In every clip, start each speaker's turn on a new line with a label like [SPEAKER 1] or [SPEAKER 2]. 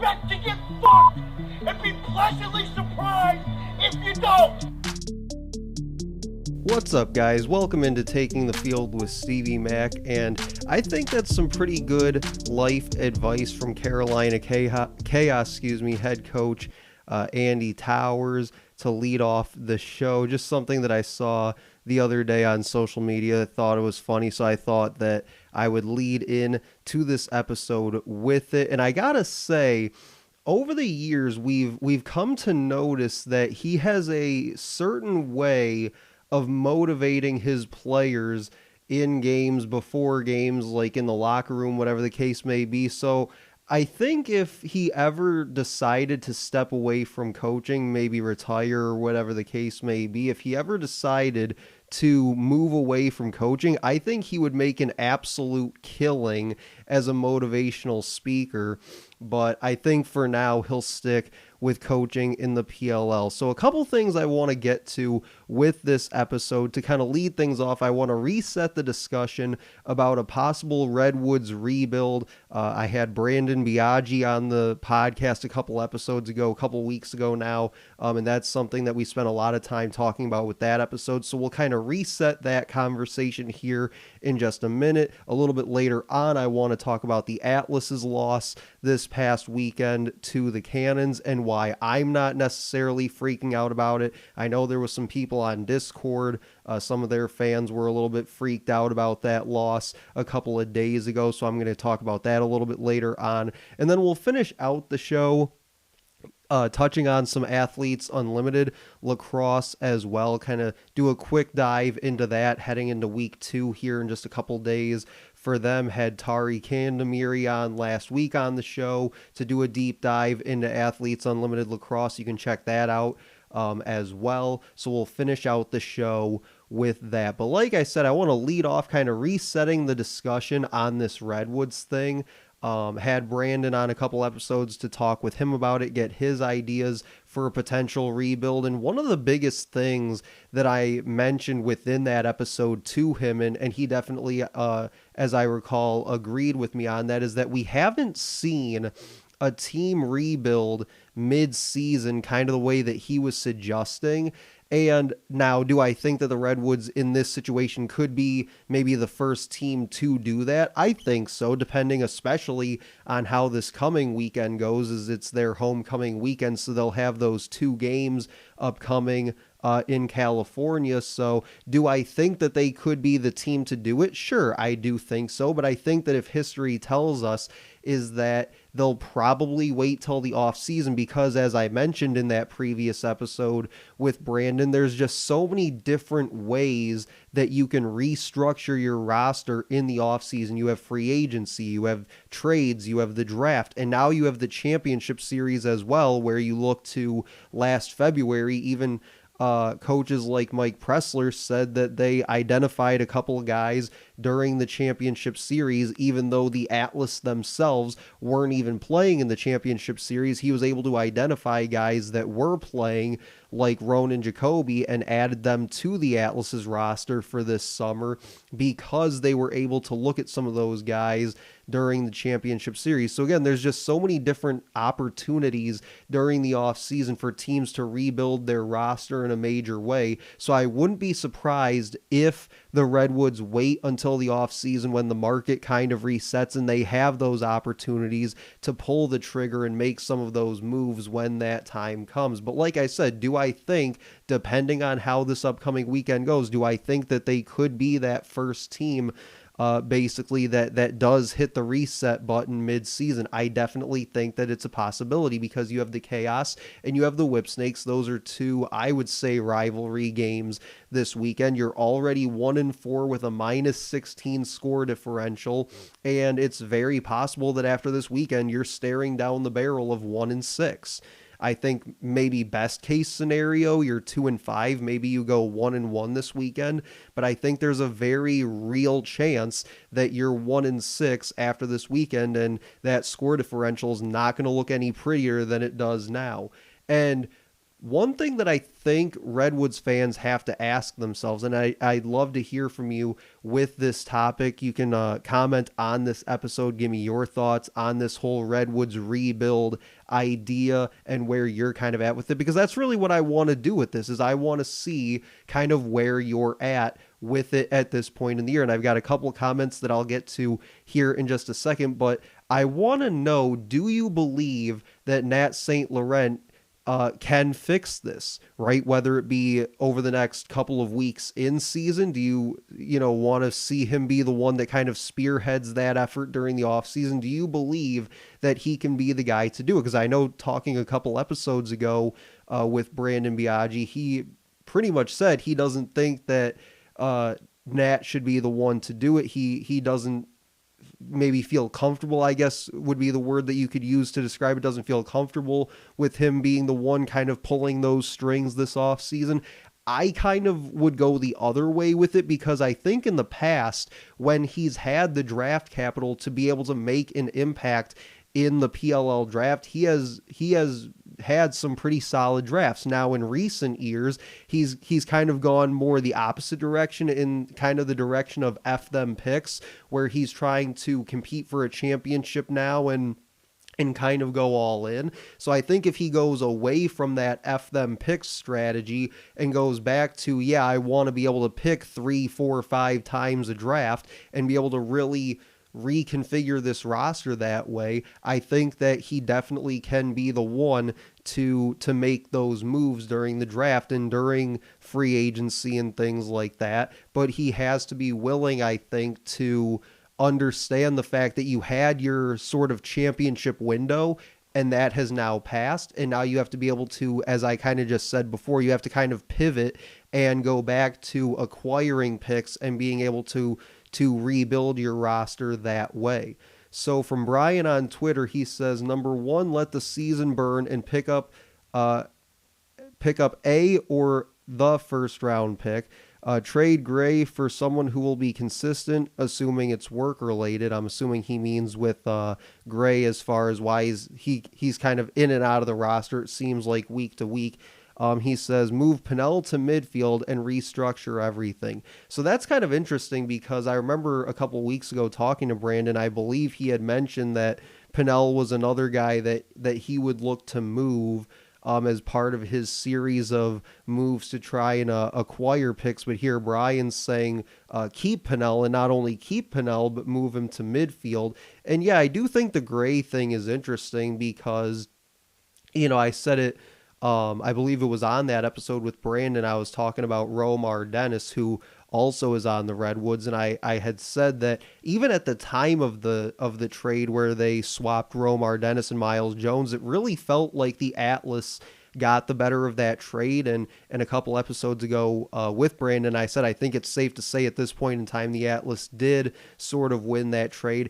[SPEAKER 1] expect to get fucked and be pleasantly surprised if you don't.
[SPEAKER 2] What's up, guys? Welcome into Taking the Field with Stevie Mac, and I think that's some pretty good life advice from Carolina Chaos, head coach Andy Towers to lead off the show. Just something that I saw the other day on social media. Thought it was funny, so I thought that I would lead in to this episode with it. And I gotta say, over the years, we've come to notice that he has a certain way of motivating his players in games, before games, like in the locker room, whatever the case may be. So I think if he ever decided to step away from coaching, maybe retire or whatever the case may be, if he ever decided to move away from coaching, I think he would make an absolute killing as a motivational speaker. But I think for now he'll stick with coaching in the PLL. So a couple things I want to get to with this episode to kind of lead things off. I want to reset the discussion about a possible Redwoods rebuild. I had Brandon Biaggi on the podcast a couple weeks ago now, and that's something that we spent a lot of time talking about with that episode. So we'll kind of reset that conversation here in just a minute. A little bit later on, I want to talk about the Atlas's loss this past weekend to the Cannons and why I'm not necessarily freaking out about it. I know there was some people on Discord, some of their fans were a little bit freaked out about that loss a couple of days ago, so I'm going to talk about that a little bit later on. And then we'll finish out the show touching on some Athletes Unlimited lacrosse as well, kind of do a quick dive into that heading into week 2 here in just a couple days. For them, had Tari Kandamiri on last week on the show to do a deep dive into Athletes Unlimited lacrosse. You can check that out as well. So we'll finish out the show with that. But like I said, I want to lead off kind of resetting the discussion on this Redwoods thing. Had Brandon on a couple episodes to talk with him about it, get his ideas for a potential rebuild. And one of the biggest things that I mentioned within that episode to him, and he definitely, as I recall, agreed with me on that, is that we haven't seen a team rebuild mid-season kind of the way that he was suggesting. And now, do I think that the Redwoods in this situation could be maybe the first team to do that? I think so, depending especially on how this coming weekend goes, as it's their homecoming weekend, so they'll have those 2 games upcoming in California. So do I think that they could be the team to do it? Sure, I do think so, but I think that if history tells us is that they'll probably wait till the off season because, as I mentioned in that previous episode with Brandon, there's just so many different ways that you can restructure your roster in the off season. You have free agency, you have trades, you have the draft, and now you have the championship series as well, where you look to last February. Even coaches like Mike Pressler said that they identified a couple of guys during the championship series, even though the Atlas themselves weren't even playing in the championship series. He was able to identify guys that were playing, like Ronan Jacoby, and added them to the Atlas's roster for this summer because they were able to look at some of those guys during the championship series. So again, there's just so many different opportunities during the off season for teams to rebuild their roster in a major way. So I wouldn't be surprised if the Redwoods wait until the off season when the market kind of resets and they have those opportunities to pull the trigger and make some of those moves when that time comes. But like I said, do I think, depending on how this upcoming weekend goes, do I think that they could be that first team basically that does hit the reset button mid-season? I definitely think that it's a possibility because you have the Chaos and you have the Whipsnakes. Those are 2, I would say, rivalry games this weekend. You're already 1-4 with a -16 score differential, and it's very possible that after this weekend you're staring down the barrel of 1-6. I think maybe best case scenario, you're 2-5, maybe you go 1-1 this weekend, but I think there's a very real chance that you're 1-6 after this weekend, and that score differential is not going to look any prettier than it does now. And one thing that I think Redwoods fans have to ask themselves, and I'd love to hear from you with this topic. You can comment on this episode, give me your thoughts on this whole Redwoods rebuild idea and where you're kind of at with it, because that's really what I want to do with this, is I want to see kind of where you're at with it at this point in the year. And I've got a couple of comments that I'll get to here in just a second, but I want to know, do you believe that Nat St. Laurent can fix this, right? Whether it be over the next couple of weeks in season, do you want to see him be the one that kind of spearheads that effort during the off season? Do you believe that he can be the guy to do it? Because I know talking a couple episodes ago with Brandon Biaggi, he pretty much said he doesn't think that Nat should be the one to do it. He doesn't maybe feel comfortable, I guess would be the word that you could use to describe it. Doesn't feel comfortable with him being the one kind of pulling those strings this off season. I kind of would go the other way with it, because I think in the past, when he's had the draft capital to be able to make an impact in the PLL draft, he has had some pretty solid drafts. Now in recent years, he's kind of gone more the opposite direction, in kind of the direction of F them picks, where he's trying to compete for a championship now and kind of go all in. So I think if he goes away from that F them picks strategy and goes back to, yeah, I want to be able to pick 3, 4, 5 times a draft and be able to really reconfigure this roster that way, I think that he definitely can be the one to make those moves during the draft and during free agency and things like that. But he has to be willing, I think, to understand the fact that you had your sort of championship window and that has now passed, and now you have to be able to, as I kind of just said before, you have to kind of pivot and go back to acquiring picks and being able to rebuild your roster that way. So from Brian on Twitter, he says, number one, let the season burn and pick up a or the first round pick. Trade Gray for someone who will be consistent, assuming it's work related. I'm assuming he means with Gray as far as why he's kind of in and out of the roster, it seems like, week to week. He says, move Pennell to midfield and restructure everything. So that's kind of interesting, because I remember a couple weeks ago talking to Brandon, I believe he had mentioned that Pennell was another guy that he would look to move as part of his series of moves to try and acquire picks. But here Brian's saying keep Pennell, and not only keep Pennell, but move him to midfield. And yeah, I do think the Gray thing is interesting, because, I said it, I believe it was on that episode with Brandon, I was talking about Romar Dennis, who also is on the Redwoods, and I had said that even at the time of the trade where they swapped Romar Dennis and Miles Jones, it really felt like the Atlas got the better of that trade. And a couple episodes ago with Brandon, I said I think it's safe to say at this point in time the Atlas did sort of win that trade.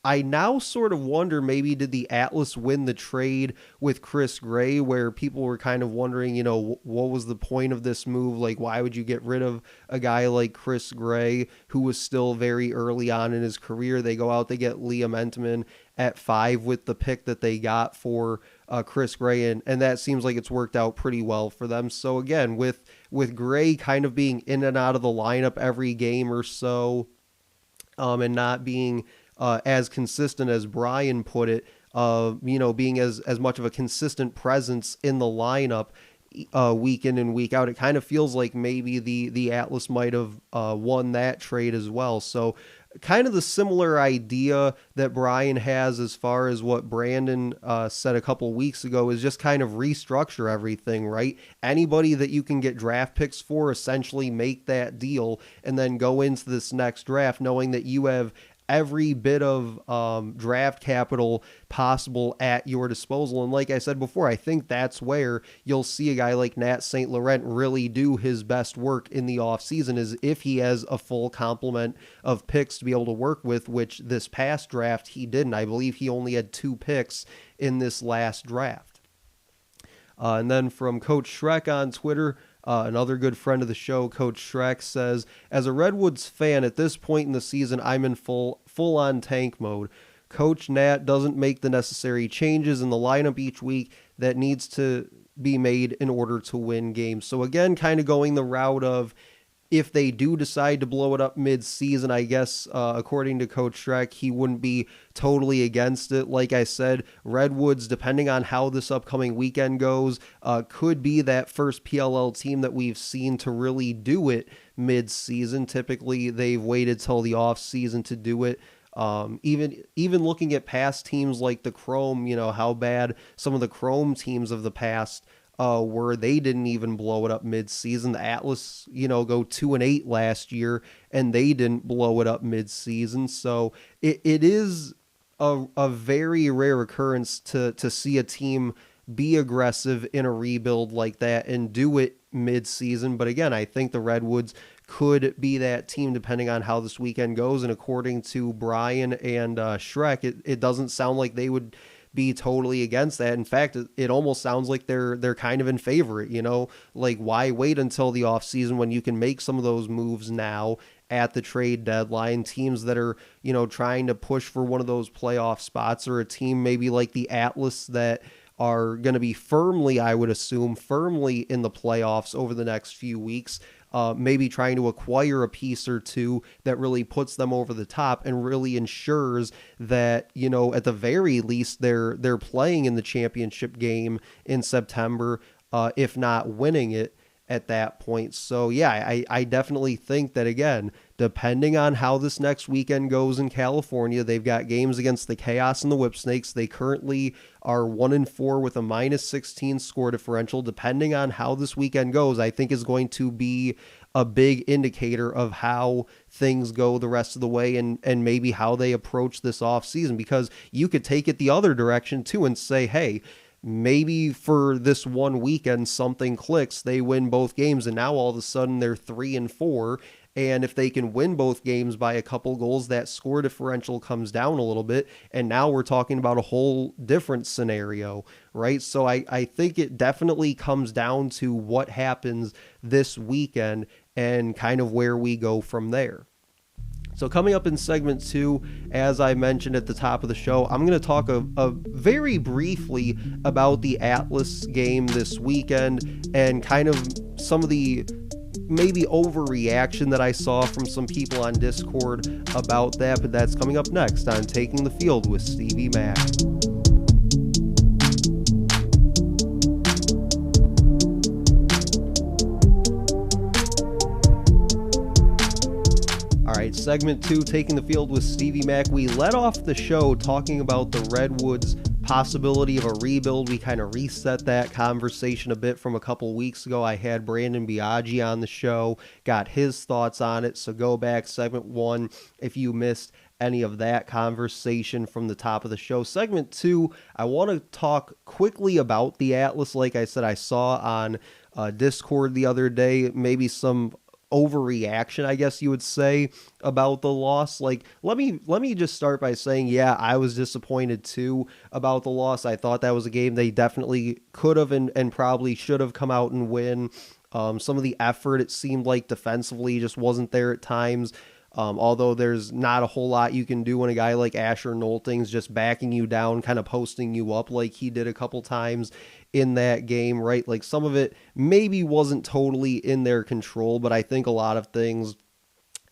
[SPEAKER 2] I now sort of wonder, maybe did the Atlas win the trade with Chris Gray, where people were kind of wondering, what was the point of this move? Like, why would you get rid of a guy like Chris Gray, who was still very early on in his career? They go out, they get Liam Entman at 5 with the pick that they got for Chris Gray, and that seems like it's worked out pretty well for them. So again, with Gray kind of being in and out of the lineup every game or so, and not being as consistent as Brian put it, being as much of a consistent presence in the lineup week in and week out, it kind of feels like maybe the Atlas might have won that trade as well. So kind of the similar idea that Brian has as far as what Brandon said a couple weeks ago, is just kind of restructure everything, right? Anybody that you can get draft picks for, essentially make that deal and then go into this next draft knowing that you have every bit of draft capital possible at your disposal. And like I said before, I think that's where you'll see a guy like Nat St. Laurent really do his best work in the offseason, is if he has a full complement of picks to be able to work with, which this past draft he didn't. I believe he only had 2 picks in this last draft. And then from Coach Shrek on Twitter, another good friend of the show, Coach Shrek, says, as a Redwoods fan at this point in the season, I'm in full-on tank mode. Coach Nat doesn't make the necessary changes in the lineup each week that needs to be made in order to win games. So again, kind of going the route of, if they do decide to blow it up mid-season, I guess, according to Coach Schreck, he wouldn't be totally against it. Like I said, Redwoods, depending on how this upcoming weekend goes, could be that first PLL team that we've seen to really do it mid-season. Typically, they've waited till the off-season to do it. Even looking at past teams like the Chrome, how bad some of the Chrome teams of the past where they didn't even blow it up mid-season. The Atlas, go 2-8 last year, and they didn't blow it up mid-season. So it is a very rare occurrence to see a team be aggressive in a rebuild like that and do it mid-season. But again, I think the Redwoods could be that team depending on how this weekend goes. And according to Brian and Schreck, it doesn't sound like they would be totally against that. In fact, it almost sounds like they're kind of in favor. Like, why wait until the offseason when you can make some of those moves now at the trade deadline? Teams that are, trying to push for one of those playoff spots, or a team maybe like the Atlas that are going to be firmly, I would assume, firmly in the playoffs over the next few weeks. Maybe trying to acquire a piece or two that really puts them over the top and really ensures that, at the very least, they're playing in the championship game in September, if not winning it at that point. So yeah, I definitely think that, again, depending on how this next weekend goes in California, they've got games against the Chaos and the Whipsnakes. They currently are 1-4 with a -16 score differential. Depending on how this weekend goes, I think is going to be a big indicator of how things go the rest of the way, and maybe how they approach this offseason, because you could take it the other direction too and say, hey, maybe for this one weekend something clicks, they win both games, and now all of a sudden they're 3-4. And if they can win both games by a couple goals, that score differential comes down a little bit. And now we're talking about a whole different scenario, right? So I think it definitely comes down to what happens this weekend and kind of where we go from there. So coming up in segment 2, as I mentioned at the top of the show, I'm going to talk very briefly about the Atlas game this weekend and kind of some of the maybe overreaction that I saw from some people on Discord about that. But that's coming up next on Taking the Field with Stevie Mack. All right, segment 2, Taking the Field with Stevie Mack. We let off the show talking about the Redwoods' possibility of a rebuild. We kind of reset that conversation a bit from a couple weeks ago. I had Brandon Biaggi on the show, got his thoughts on it. So go back, segment 1, if you missed any of that conversation from the top of the show. Segment 2, I want to talk quickly about the Atlas. Like I said, I saw on Discord the other day, maybe some overreaction, I guess you would say, about the loss. Like, let me just start by saying, yeah, I was disappointed too about the loss. I thought that was a game they definitely could have and probably should have come out and win. Some of the effort, it seemed like defensively, just wasn't there at times. Although there's not a whole lot you can do when a guy like Asher Nolting's just backing you down, kind of posting you up like he did a couple times in that game, right? Like, some of it maybe wasn't totally in their control, but I think a lot of things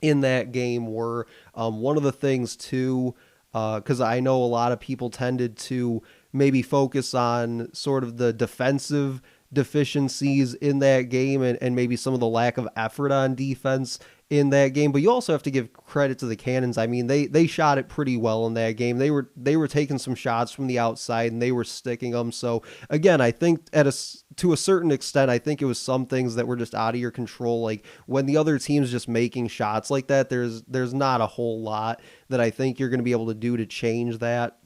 [SPEAKER 2] in that game were. One of the things too, because I know a lot of people tended to maybe focus on sort of the defensive deficiencies in that game and maybe some of the lack of effort on defense in that game. But you also have to give credit to the Cannons. I mean, they shot it pretty well in that game. They were taking some shots from the outside and they were sticking them. So again, I think to a certain extent, I think it was some things that were just out of your control. Like, when the other team's just making shots like that, there's not a whole lot that I think you're going to be able to do to change that.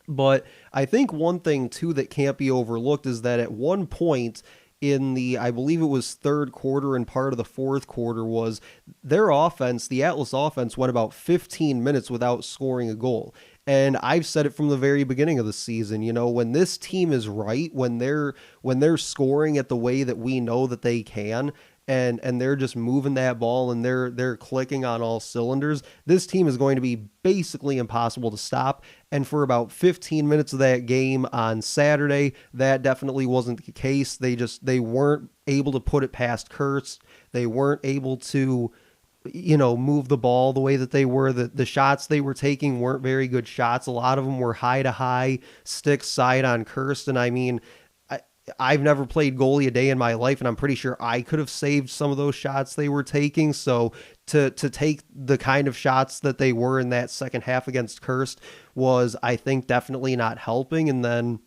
[SPEAKER 2] But I think one thing too that can't be overlooked is that at one point in the, I believe it was third quarter and part of the fourth quarter, was their offense, the Atlas offense, went about 15 minutes without scoring a goal. And I've said it from the very beginning of the season, when this team is right, when they're scoring at the way that we know that they can, and they're just moving that ball and they're clicking on all cylinders, this team is going to be basically impossible to stop. And for about 15 minutes of that game on Saturday, that definitely wasn't the case. They weren't able to put it past Kurtz. They weren't able to move the ball the way that they were. The shots they were taking weren't very good shots. A lot of them were high to high, stick side on Kirsten. I mean, I've never played goalie a day in my life, and I'm pretty sure I could have saved some of those shots they were taking. So to take the kind of shots that they were in that second half against Kirst was, I think, definitely not helping. And then,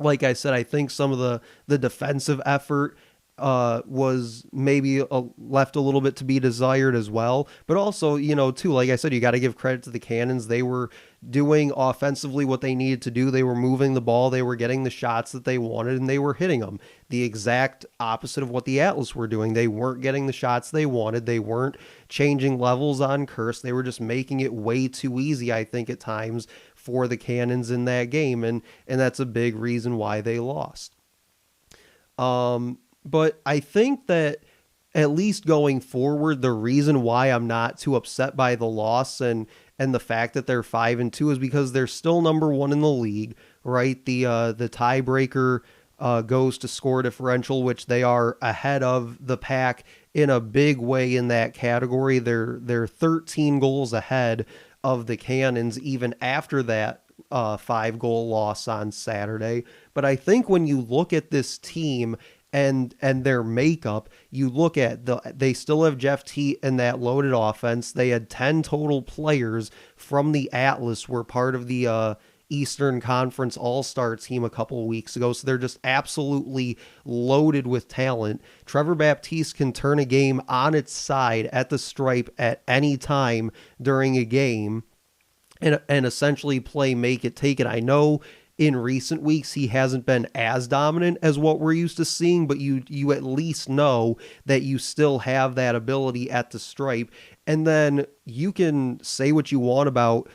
[SPEAKER 2] like I said, I think some of the defensive effort was maybe left a little bit to be desired as well. But also, too, like I said, you got to give credit to the Cannons. They were doing offensively what they needed to do. They were moving the ball. They were getting the shots that they wanted, and they were hitting them. The exact opposite of what the Atlas were doing. They weren't getting the shots they wanted. They weren't changing levels on Kurst. They were just making it way too easy, I think, at times for the Cannons in that game. And that's a big reason why they lost. But I think that at least going forward, the reason why I'm not too upset by the loss and the fact that they're 5-2 is because they're still number one in the league, right? The tiebreaker goes to score differential, which they are ahead of the pack in a big way in that category. They're 13 goals ahead of the Cannons even after that 5-goal loss on Saturday. But I think when you look at this team and their makeup, you look at they still have Jeff Teat in that loaded offense. They had 10 total players from the Atlas were part of the Eastern Conference All-Star team a couple of weeks ago. So they're just absolutely loaded with talent. Trevor Baptiste can turn a game on its side at the stripe at any time during a game and essentially play make it, take it. I know in recent weeks he hasn't been as dominant as what we're used to seeing, but you at least know that you still have that ability at the stripe. And then you can say what you want about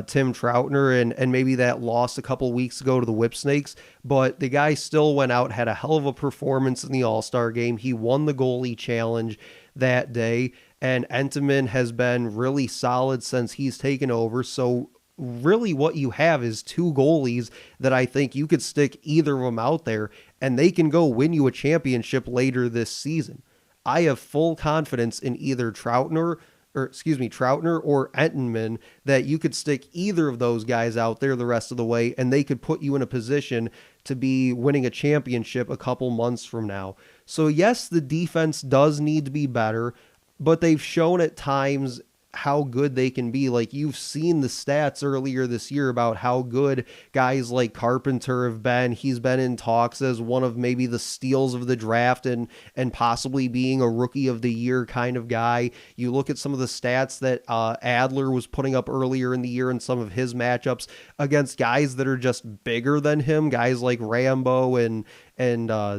[SPEAKER 2] Tim Troutner and maybe that loss a couple weeks ago to the Whipsnakes, but the guy still went out, had a hell of a performance in the All-Star game. He won the goalie challenge that day, and Entenmann has been really solid since he's taken over. So really what you have is two goalies that I think you could stick either of them out there and they can go win you a championship later this season. I have full confidence in either Troutner or Entenmann that you could stick either of those guys out there the rest of the way and they could put you in a position to be winning a championship a couple months from now. So yes, the defense does need to be better, but they've shown at times how good they can be. Like, you've seen the stats earlier this year about how good guys like Carpenter have been. He's been in talks as one of maybe the steals of the draft and possibly being a rookie of the year kind of guy. You look at some of the stats that Adler was putting up earlier in the year in some of his matchups against guys that are just bigger than him, guys like Rambo and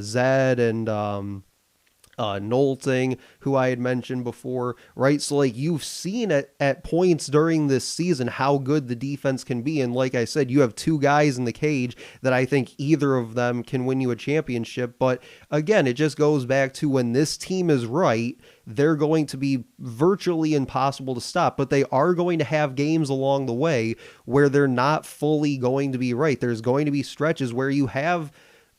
[SPEAKER 2] Zed and Nolting, who I had mentioned before, right? So like you've seen at points during this season how good the defense can be. And like I said, you have two guys in the cage that I think either of them can win you a championship. But again, it just goes back to when this team is right, they're going to be virtually impossible to stop, but they are going to have games along the way where they're not fully going to be right. There's going to be stretches where you have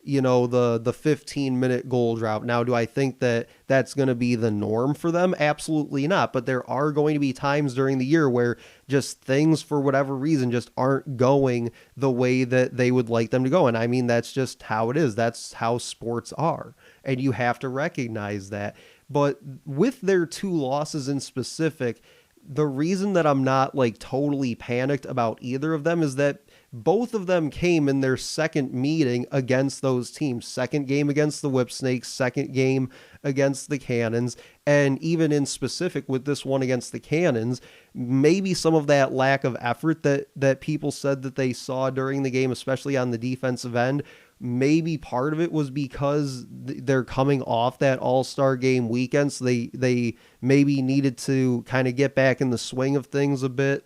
[SPEAKER 2] the 15-minute goal drought. Now, do I think that that's going to be the norm for them? Absolutely not. But there are going to be times during the year where just things, for whatever reason, just aren't going the way that they would like them to go. And I mean, that's just how it is. That's how sports are. And you have to recognize that. But with their two losses in specific, the reason that I'm not like totally panicked about either of them is that both of them came in their second meeting against those teams. Second game against the Whipsnakes, second game against the Cannons, and even in specific with this one against the Cannons, maybe some of that lack of effort that people said that they saw during the game, especially on the defensive end, maybe part of it was because they're coming off that All-Star game weekend, so they maybe needed to kind of get back in the swing of things a bit.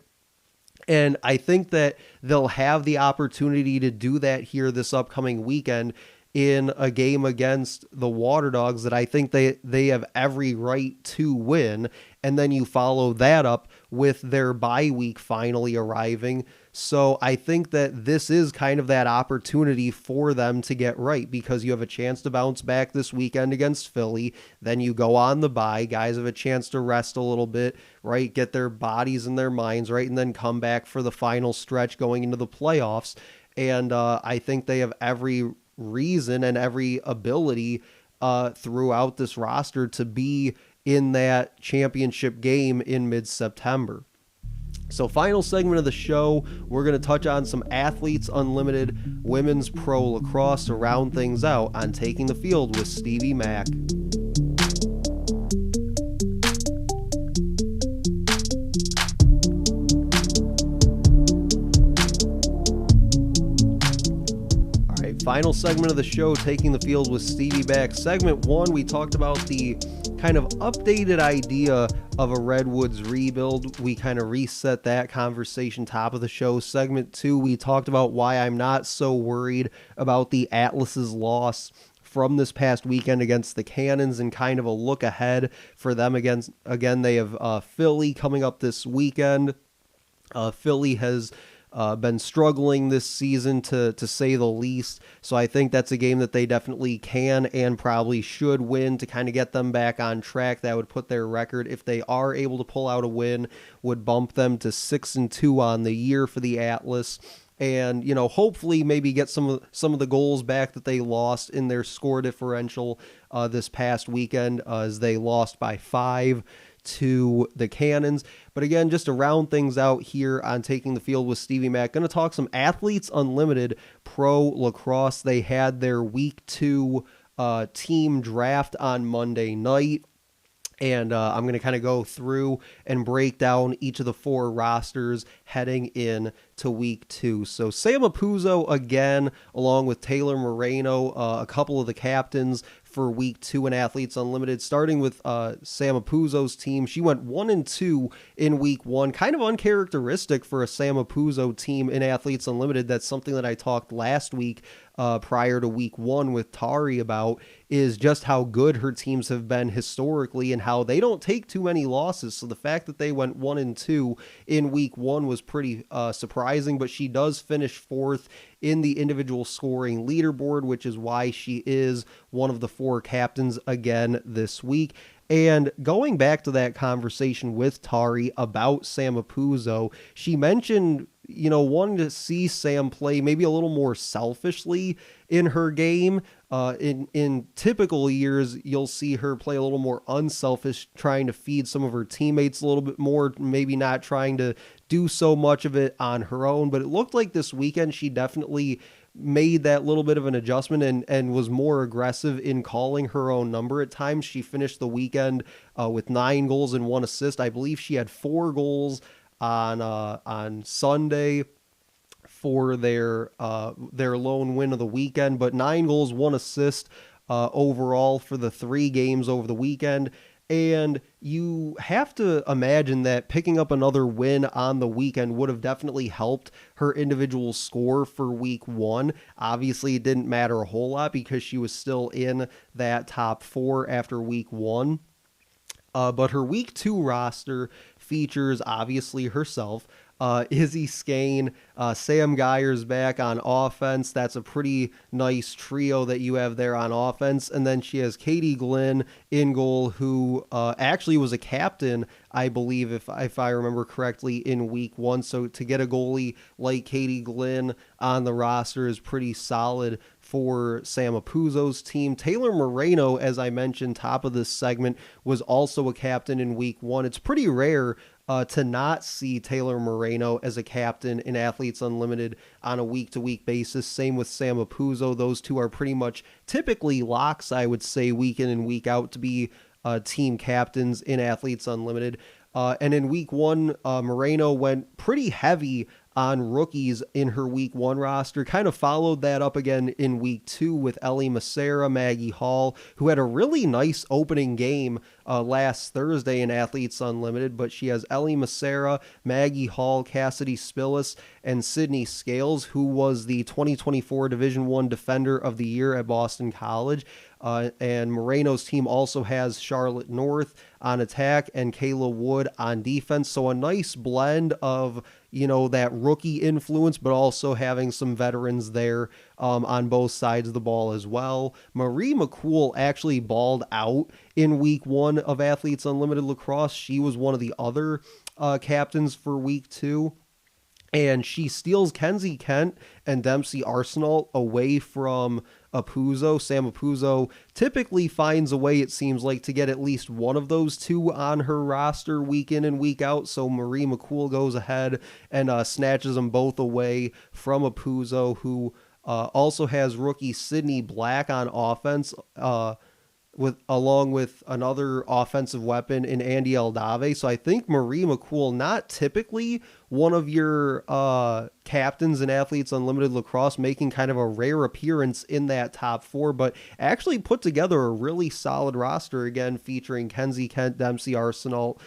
[SPEAKER 2] And I think that they'll have the opportunity to do that here this upcoming weekend in a game against the Water Dogs that I think they have every right to win. And then you follow that up with their bye week finally arriving. So I think that this is kind of that opportunity for them to get right, because you have a chance to bounce back this weekend against Philly. Then you go on the bye. Guys have a chance to rest a little bit, right? Get their bodies and their minds right, and then come back for the final stretch going into the playoffs. And I think they have every reason and every ability throughout this roster to be in that championship game in mid-September. So final segment of the show, we're going to touch on some Athletes Unlimited women's pro lacrosse to round things out on Taking the Field with Stevie Mack. Final segment of the show, Taking the Field with Stevie Mack. Segment 1, we talked about the kind of updated idea of a Redwoods rebuild. We kind of reset that conversation top of the show. Segment 2, we talked about why I'm not so worried about the Atlas's loss from this past weekend against the Cannons, and kind of a look ahead for them against, again, they have Philly coming up this weekend. Philly has been struggling this season to say the least. So I think that's a game that they definitely can and probably should win to kind of get them back on track. That would put their record, if they are able to pull out a win, would bump them to 6-2 on the year for the Atlas. And, you know, hopefully maybe get some of the goals back that they lost in their score differential this past weekend, as they lost by 5 to the Cannons. But again, just to round things out here on Taking the Field with Stevie Mack, going to talk some Athletes Unlimited pro lacrosse. They had their week 2 team draft on Monday night. And I'm going to kind of go through and break down each of the 4 rosters heading in to week 2. So Sam Apuzzo again, along with Taylor Moreno, a couple of the captains for week 2 in Athletes Unlimited, starting with Sam Apuzzo's team. She went 1-2 in week 1, kind of uncharacteristic for a Sam Apuzzo team in Athletes Unlimited. That's something that I talked last week prior to week 1 with Tari about, is just how good her teams have been historically and how they don't take too many losses. So the fact that they went 1-2 in week 1 was pretty surprising, but she does finish 4th in the individual scoring leaderboard, which is why she is one of the 4 captains again this week. And going back to that conversation with Tari about Sam Apuzzo, she mentioned, you know, wanting to see Sam play maybe a little more selfishly in her game. In typical years, you'll see her play a little more unselfish, trying to feed some of her teammates a little bit more, maybe not trying to do so much of it on her own. But it looked like this weekend she definitely made that little bit of an adjustment and was more aggressive in calling her own number at times. She finished the weekend with 9 goals and 1 assist. I believe she had 4 goals on Sunday for their lone win of the weekend, but 9 goals, 1 assist overall for the 3 games over the weekend. And you have to imagine that picking up another win on the weekend would have definitely helped her individual score for week 1. Obviously, it didn't matter a whole lot because she was still in that top 4 after week 1. But her week 2 roster features obviously herself, Izzy Skane, Sam Geyer's back on offense. That's a pretty nice trio that you have there on offense. And then she has Katie Glynn in goal, who actually was a captain, I believe, if I remember correctly, in week 1. So to get a goalie like Katie Glynn on the roster is pretty solid for Sam Apuzzo's team. Taylor Moreno, as I mentioned, top of this segment, was also a captain in week 1. It's pretty rare to not see Taylor Moreno as a captain in Athletes Unlimited on a week-to-week basis. Same with Sam Apuzzo. Those two are pretty much typically locks, I would say, week in and week out to be team captains in Athletes Unlimited. And in week 1, Moreno went pretty heavy on rookies in her week 1 roster. Kind of followed that up again in week 2 with Ellie Macera, Maggie Hall, who had a really nice opening game last Thursday in Athletes Unlimited, but she has Ellie Macera, Maggie Hall, Cassidy Spillis, and Sydney Scales, who was the 2024 Division I Defender of the Year at Boston College. And Moreno's team also has Charlotte North on attack and Kayla Wood on defense. So a nice blend of, that rookie influence, but also having some veterans there on both sides of the ball as well. Marie McCool actually balled out in week 1 of Athletes Unlimited Lacrosse. She was one of the other captains for week 2. And she steals Kenzie Kent and Dempsey Arsenal away from Apuzzo. Sam Apuzzo typically finds a way, it seems like, to get at least one of those two on her roster week in and week out. So Marie McCool goes ahead and snatches them both away from Apuzzo, who also has rookie Sydney Black on offense, along with another offensive weapon in Andy Aldave. So I think Marie McCool, not typically one of your captains in Athletes Unlimited Lacrosse, making kind of a rare appearance in that top 4, but actually put together a really solid roster, again, featuring Kenzie Kent, Dempsey Arsenal,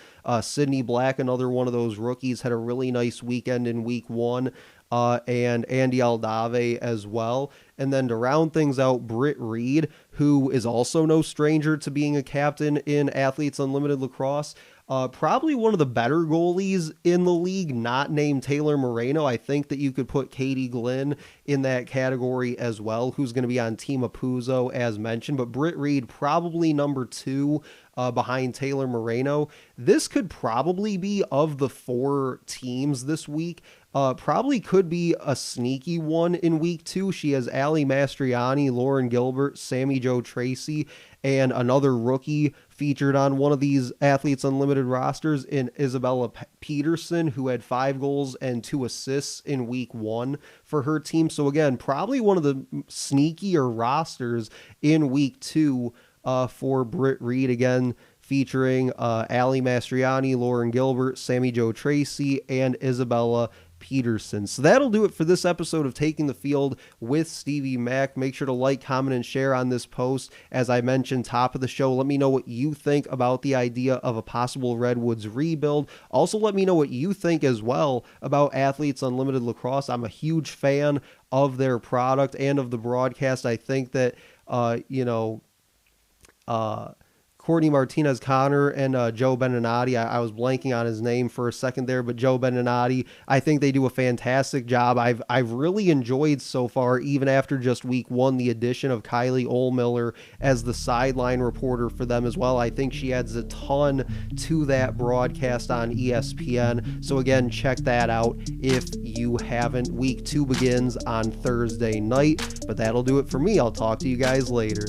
[SPEAKER 2] Sydney Black, another one of those rookies, had a really nice weekend in week 1. And Andy Aldave as well. And then to round things out, Britt Reed, who is also no stranger to being a captain in Athletes Unlimited Lacrosse. Probably one of the better goalies in the league, not named Taylor Moreno. I think that you could put Katie Glynn in that category as well, who's going to be on Team Apuzzo as mentioned. But Britt Reed, probably number 2 behind Taylor Moreno. This could probably be, of the 4 teams this week, probably could be a sneaky one in week 2. She has Allie Mastriani, Lauren Gilbert, Sammy Jo Tracy, and another rookie featured on one of these Athletes Unlimited rosters in Isabella Peterson, who had 5 goals and 2 assists in week 1 for her team. So again, probably one of the sneakier rosters in week 2 for Britt Reed, again, featuring Allie Mastriani, Lauren Gilbert, Sammy Jo Tracy, and Isabella Peterson. So that'll do it for this episode of Taking the Field with Stevie Mack. Make sure to like, comment, and share on this post. As I mentioned, top of the show, let me know what you think about the idea of a possible Redwoods rebuild. Also, let me know what you think as well about Athletes Unlimited Lacrosse. I'm a huge fan of their product and of the broadcast. I think that, Courtney Martinez-Connor and Joe Beninati, I was blanking on his name for a second there, but Joe Beninati, I think they do a fantastic job. I've really enjoyed so far, even after just week 1, the addition of Kylie Ohlmiller as the sideline reporter for them as well. I think she adds a ton to that broadcast on ESPN. So again, check that out if you haven't. Week 2 begins on Thursday night, but that'll do it for me. I'll talk to you guys later.